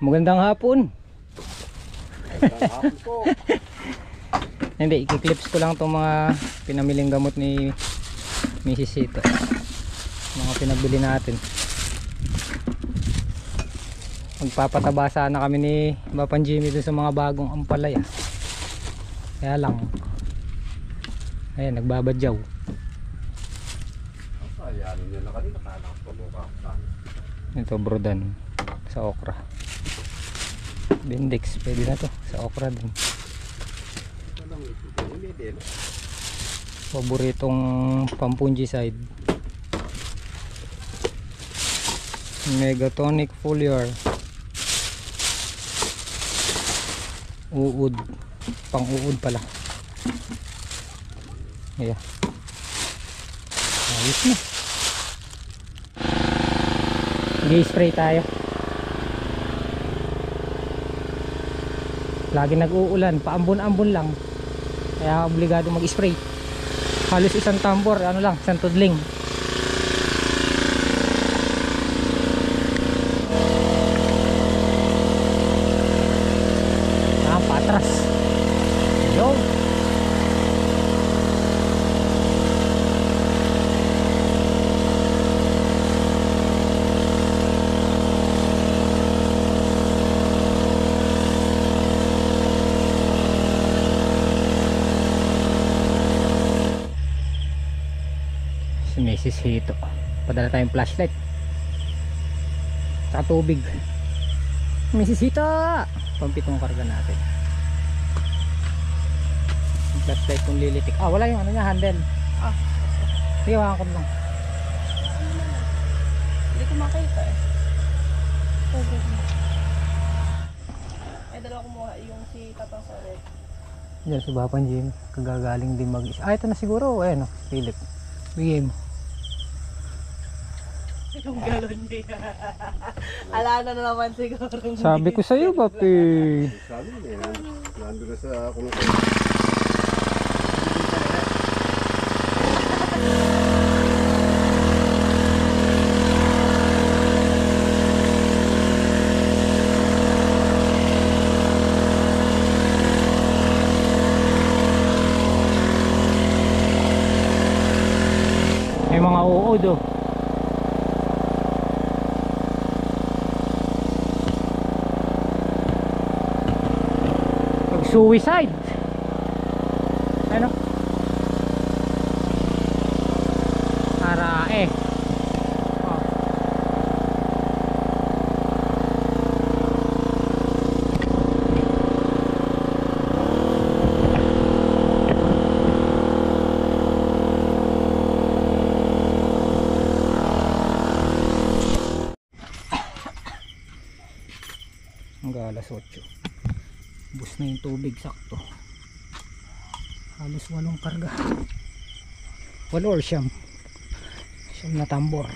Magandang hapon. Magandang hapon po. Hindi, ikiklips ko lang itong mga pinamiling gamot ni Mrs. Ito. Mga pinagbili natin. Magpapataba sana kami ni Bapan Jimmy dun sa mga bagong ampalaya. Kaya lang, ayan, nagbabadyaw. Ayan, yun na kanina. Ito, brodan sa okra. Bendix, pwede na to sa okra din. Paboritong pampungicide, Megatonic foliar, uud, pang uud pala. Ayan, ayos na. Gi-spray tayo. Lagi nag-uulan, paambon-ambon lang. Kaya obligado mag-spray. Halos isang tambor, ano lang, isang tudling. Patras. Yo. Si Mrs. Hito, padala tayong flashlight sa tubig. Mrs. Hito, pampitong karga natin. Flashlight kung lilitik. Wala yung ano niya, handle. Sige, wala ko lang. Hindi ko makita eh. Ay, dalawa kumuha yung si Tatang Soret. Diyan si Bapan Jim, kagagaling din mag-isa. Ito na siguro, ayan o, Philip. Bigay mo. Yung galon niya. Ala na naman siguro. Sabi ko sa'yo, papi. Sabi niya, nandun na sa kulong. May mga uod oh. Pag-suicide. Ano? Para hanggang alas 8 bus na yung tubig, sakto halos 8 karga, 8 or siyam na tambor.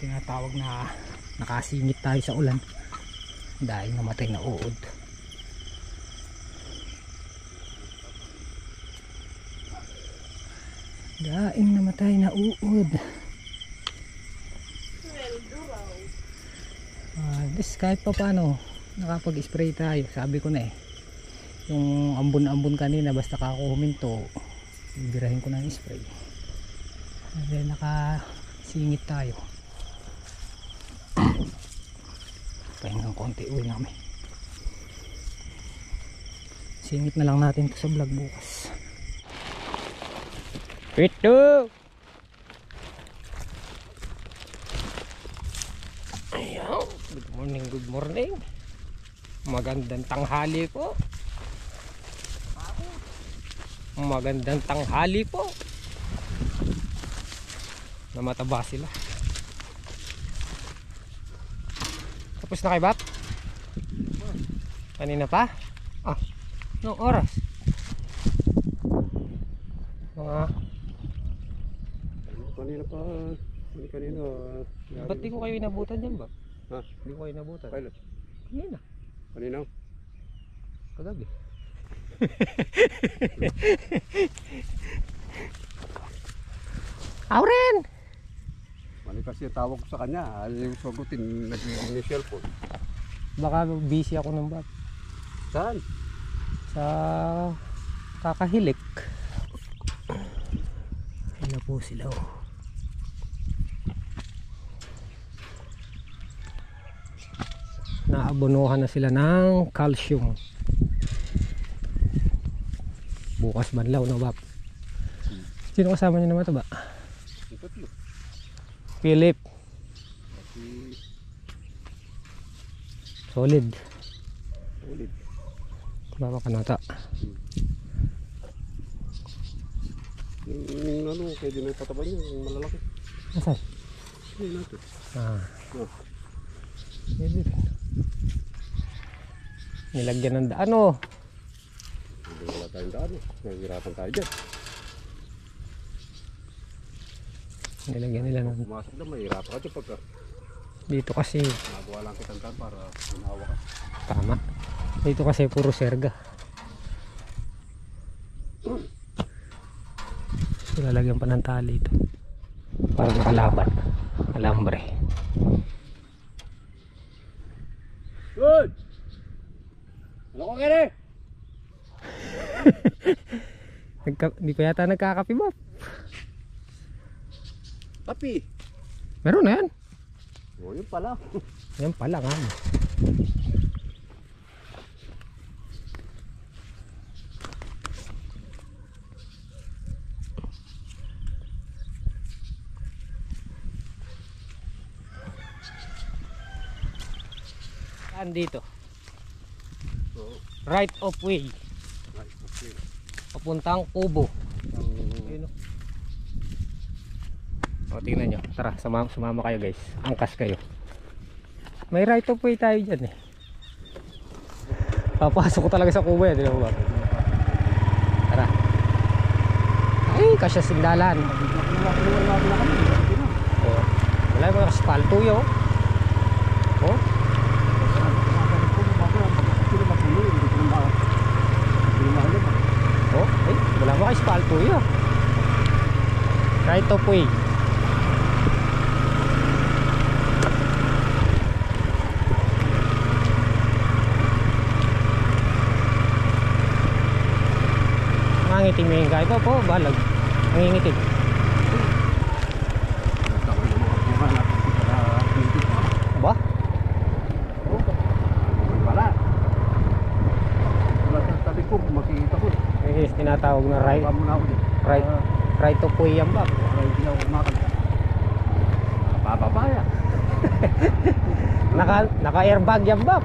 Tinatawag na nakasingit tayo sa ulan dahil namatay na uod. Daing namatay na uod. This kahit pa paano nakapag-spray tayo. Sabi ko na yung ambon-ambon kanina basta kako huminto bibirahin ko na yung spray. Then nakasingit tayo. Pahingang konti, uwi na kami. Singit na lang natin to sa vlog bukas. Pito! Ayan, good morning. Magandang tanghali po. Magandang tanghali po. Namataba sila. Tapos na kay Bap? Kanina pa? Anong oras? Mga Kanina pa. Kanina. ba't di ko kayo inabutan dyan ba? Ha? Di ko kayo inabutan. Kailan? Kanina. Kanina? Kagabi. Auren! kasi tawag ko sa kanya, ayaw yung sagutin, nagiging ni cellphone. Baka busy ako ng bab. Saan? Sa kakahilik. Ano po sila oh. Naabonohan na sila ng calcium. Bukas banlaw na bab. Sino kasama niyo naman ito ba? Yung tatlo. Philip. Si Solid. Ulit. Baba ka nata. Yung ano, pwede na ipataban niya, yung malalaki. Nasaan? Hindi natin. Ah. Oh. Pwede rin. Nilagyan ng daan oh. Hindi wala tayong daan. Nahihirapan tayo dyan. Nilagyan nila ng Pumasok na, mahihirapan ka dyan pagka dito kasi nagawa lang kitang daan para unawa ka. tama. Dito kasi puro serga. Lalagyan pa ng tali ito para makalaban. Alambre. Good! Ano ko kere? Hindi pa yata nagkakapi ba? Tapi! Meron na yan. O, yun pala. Yan pala nga. Saan dito? Oo. Right of way. Right, okay. Papuntang Kubo. Ang Ayun, o, tingnan nyo. Tara, sumama kayo guys. Angkas kayo. May right of way tayo dyan eh. Papasok ko talaga sa Kubo yan. Ba? Tara. Ay, kasya sindalan. Oh, wala mo nakaspalto yun. Oh. Oh, ay, wala mo kaspalto yun. Right of way. Nangiting na yung kahit po, balag. Nangingiting. Ba? Wala. Wala sa tabi ko, makikita ko. Eh, tinatawag na right, Muna ako dyan. right of way yan ba? Hindi ako kumakal. Bababaya. Naka airbag yan ba?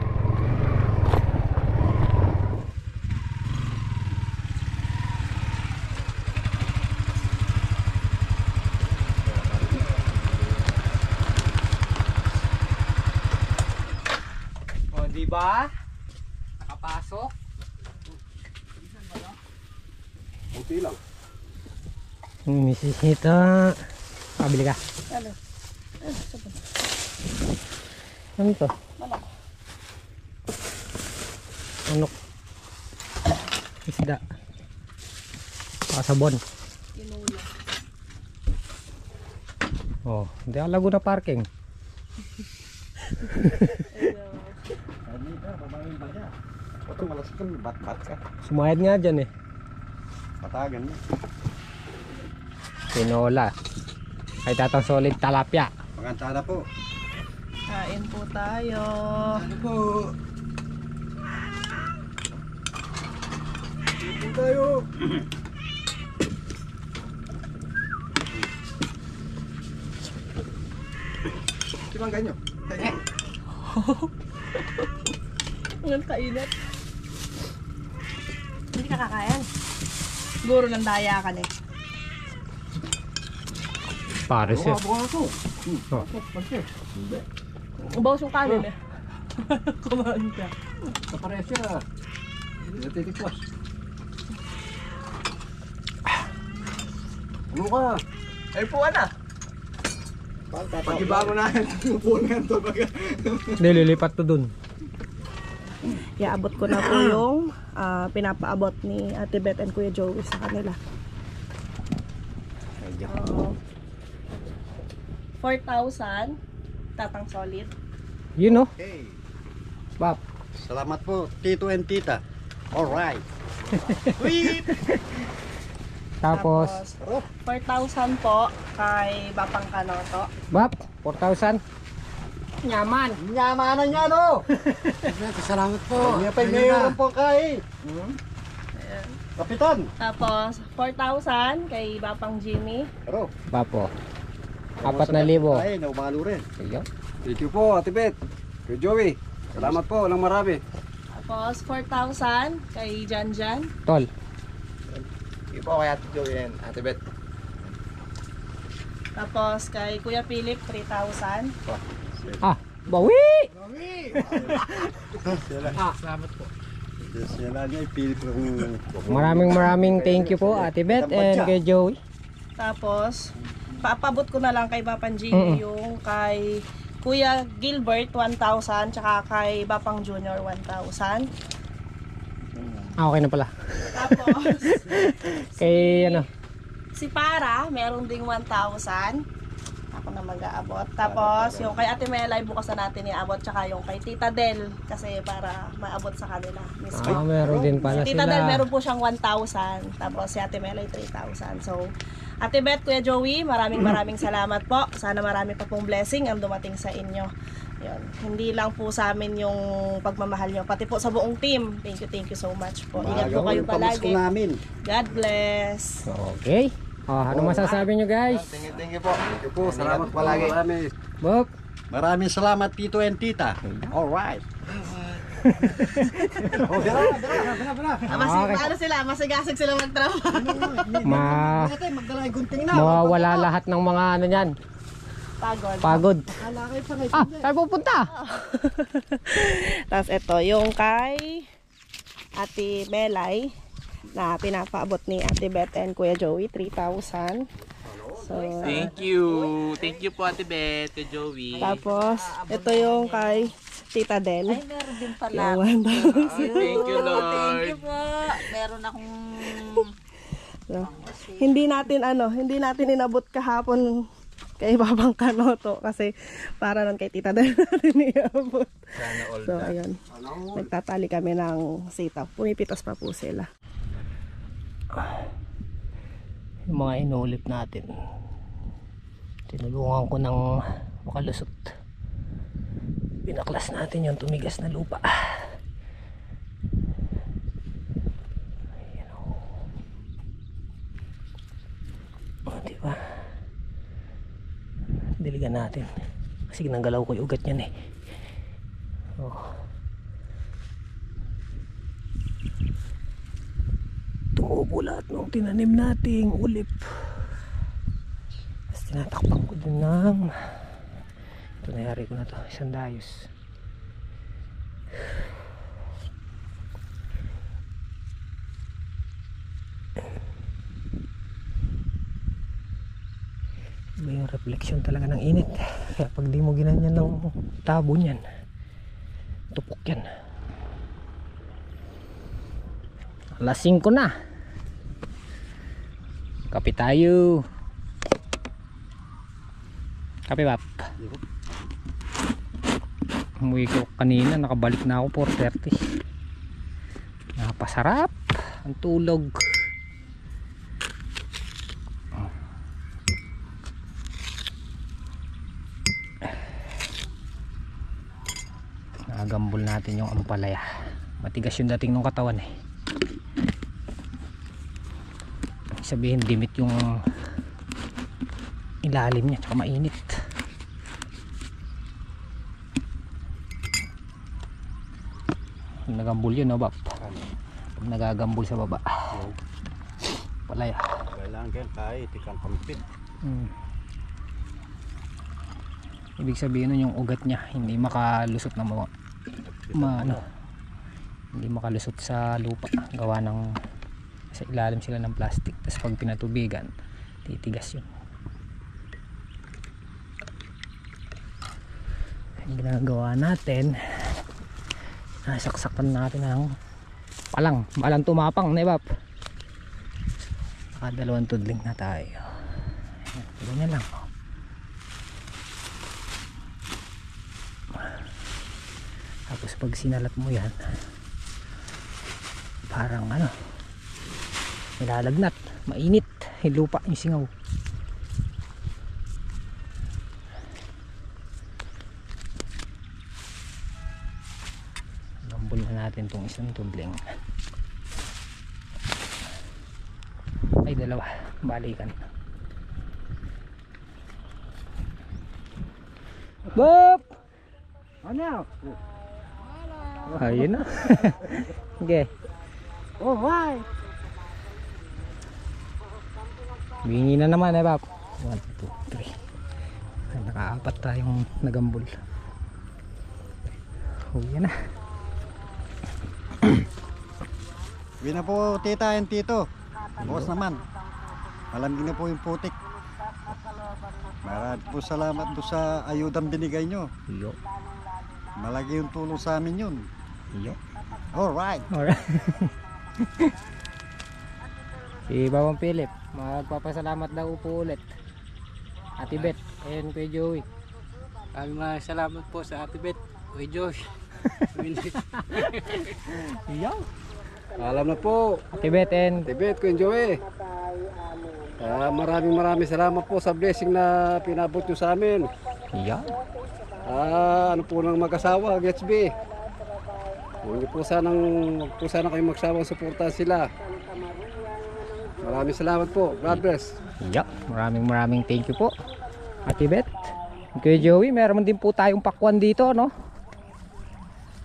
O, diba? Nakapasok. Kunti lang. Misisita. Pabili ka. Ano? Sabon. Ano to? Manok. Manok. Isda. Pasabon. Tinula. Oh, hindi ako Laguna parking. Ito malas ka, bat-bat ka. Sumayad nga dyan eh. Patagan mo. Tinola. Kay Tatang Solid Talapia. Pagkantada po. Kain po tayo. Ano po? Ano tayo? Timang ganyo. Ang kainat. Hindi ka kakain. Siguro ng daya ka eh. Pares eh. Buka ako. Oh. Pagkir. Hindi. Ubawas yung kanin eh. Kumain ka. Kapares siya. Hindi natitikwas. Ano ka? Ay puwan na. Pag-iba mo na yung puwan na yan to. Nililipat to dun. Iaabot ko na po yung pinapaabot ni Ate Beth and Kuya Joey sa kanila. 4,000. Tatang solid. Yun oh. Okay. Bap. Salamat po, Tito and Tita. Alright. Sweet! Tapos, 4,000 po kay Bapang Kanoto. Bap, 4,000. Nyaman. Nyamanan niya, no? Salamat po. Kanya pa'y mayor po kay. Kapitan. Tapos 4,000 kay Bapang Jimmy. Pero, Bapo. 4,000. ay, naubalo rin. Ayun. Thank you po, Ate Bet. Kay Joey. Salamat po, ng marami. Tapos 4,000 kay Janjan. Tol. Thank you po kay Ate Joey and Ate Bet. Tapos kay Kuya Philip 3,000. Ah, bawi! Sila niya, ipilip ng... Maraming thank you po Ate Beth and kay Joey. Tapos paapabot ko na lang kay Bapang Jimmy yung kay Kuya Gilbert 1,000 tsaka kay Bapang Junior 1,000. Ah, okay na pala. Tapos Kay ano? si Para meron ding 1,000. Ako na mag-aabot. Tapos yung kay Ate Melay bukas na natin iabot tsaka yung kay Tita Del kasi para maabot sa kanila mismo. Ah, meron din pala Si Tita Del sila. meron po siyang 1,000 tapos si Ate Melay 3,000. So Ate Beth, Kuya Joey, maraming salamat po. Sana marami pa pong blessing ang dumating sa inyo. Yun. Hindi lang po sa amin yung pagmamahal nyo, pati po sa buong team. Thank you so much po. Ingat po kayo palagi. namin. God bless. Okay. Ano masasabi nyo guys? Thank you po. Thank you po, salamat palagi. Bob. Maraming salamat, Tito and Tita. Alright. Ano sila, masigasig sila magtrabaho. Mawawala lahat ng mga ano yan. Pagod. Ah, saan pupunta? Tapos ito, yung kay Ate Melay na pinapaabot ni Ate Beth and Kuya Joey, 3,000. So, Thank you. Thank you po Ate Beth, Kuya Joey. tapos, ito yung kay Tita Del. Ay, meron din pala. Yung 1,000. Thank you, Lord. Thank you po. Meron akong... So, hindi natin inabot kahapon kay Babang Kanoto kasi para nun kay Tita Del natin iabot. So, ayun. Nagtatali kami ng sitaw. Pumipitas pa po sila. Yung mga inulit natin. Tinulungan ko ng makalusot. Pinaklas natin yung tumigas na lupa. Ayan o. Diba? Diligan natin. Kasi ginanggalaw ko yung ugat niyan eh. Tumubo lahat ng tinanim nating ulip. Tapos tinatakpan ko din ng ito, nayari ko na to, isang dayos. Iba yung reflection talaga ng init. Kaya pag di mo ginanyan ng tabo niyan, tupok yan. Alas 5 na. Kape tayo. Kape bap. Umuwi ko kanina, nakabalik na ako 4:30. Napasarap ang tulog. Nagambol natin yung ampalaya. Matigas yung dating ng katawan eh. Sabihin dimit yung ilalim niya, tsaka mainit. Nagambol yun, no, Bap? Pag nagagambol sa baba, palaya. Kailangan kayo kahit ikang kampit. Ibig sabihin nun yung ugat niya hindi makalusot na hindi makalusot sa lupa, gawa ng sa ilalim sila ng plastic. Tapos pag pinatubigan, titigas yun. Ang ginagawa natin, nasaksakan natin ng palang tumapang na ibap. Dalawang tudling na tayo. Ganyan lang. Tapos pag sinalat mo yan, parang ano, nilalagnat, mainit yung lupa, yung singaw. Gambol na natin tong isang tudling. Ay, dalawa, balikan. Bob! Ano? Ayun na. Okay. Oh, why? Bingi na naman eh, Bap. 1, 2, 3. Ay, nakaapat tayong nagambol. Uwi na. Uwi na po, tita and tito. Bukas naman. Malamig na po yung putik. Maraming po salamat do sa ayudang binigay nyo. Yo. Malaki yung tulong sa amin yun. Yo. Alright. Alright. Si Babang Philip, magpapasalamat daw po ulit. Ate Beth, and kay Joey. Maraming salamat po sa Ate Beth. Kuya Joey. Yo. Alam na po. Ate Beth and Tibet, Kuya Joey. Maraming salamat po sa blessing na pinabot nyo sa amin. yo. Ano po ng mag-asawa, Gets B. Huwag po sana kayo magsawang suportahan sila. Maraming salamat po. God bless. Yo. Maraming thank you po. Ate Beth. Kay Joey, meron din po tayong pakwan dito, no?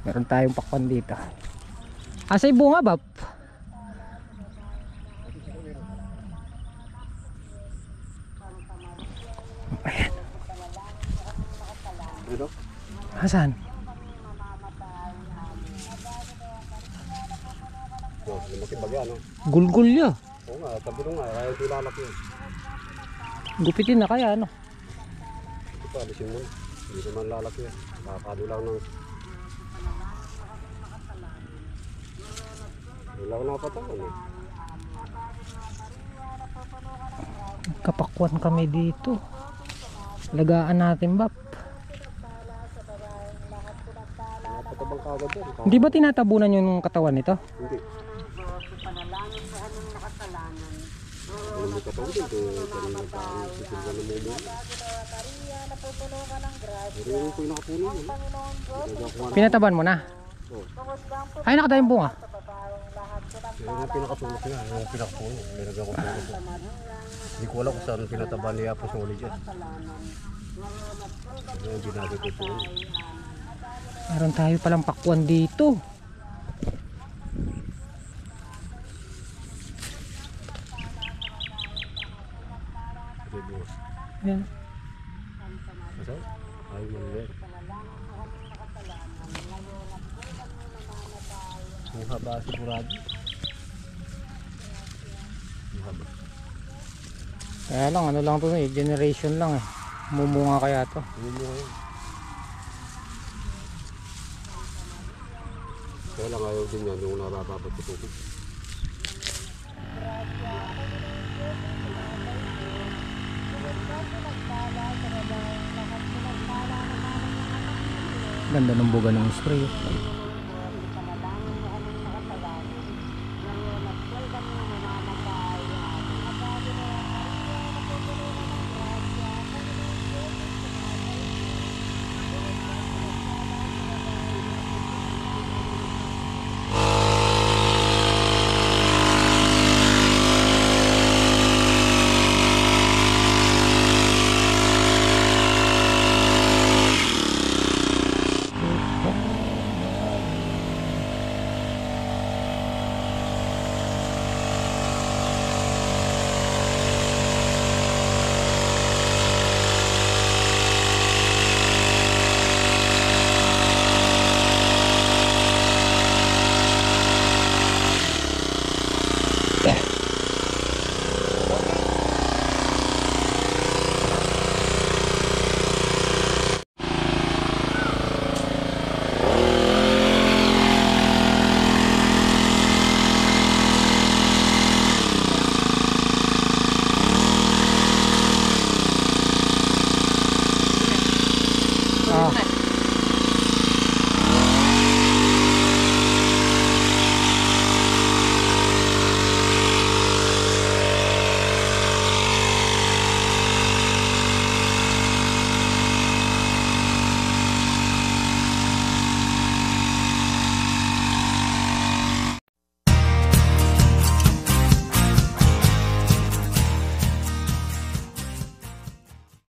Meron tayong pakwan dito. Asa yung bunga, Bap? Ayan. Ano? Asan? Lumaki bagay, ano? Gulgul ya. Oo nga, tabi nung nga. Kaya ito lalaki yun. Gupitin na kaya, ano? Ito pa, alisin mo. Hindi naman lalaki yun. Kakado lang ng... Ilang na pa ito, ano? Kapakwan kami dito. Lagaan natin, Bap. Napatabang kagad yan. Hindi ba tinatabunan yung katawan nito? Hindi. Ano mo katawan din? Kanina pa ang sisilga na mo mo. Pero yung pinakapuno yun. Pinataban mo na? Oo. Ay, nakatayong bunga. Yung pinakasulo siya, yung pinakapuno. Nilagyan ko puno po. Hindi ko alam kung saan pinataba niya po sa uli dyan. Yung ginagay ko po. Meron tayo palang pakwan dito. Yan. Asa? Ay, mali. Ang haba sigurado. Ang haba. Kaya lang, ano lang to eh, generation lang eh. Mumunga kaya to. Yun mo ngayon. Kaya lang ayaw din yan yung narababat sa tubig. Ganda ng buga ng spray. Ah.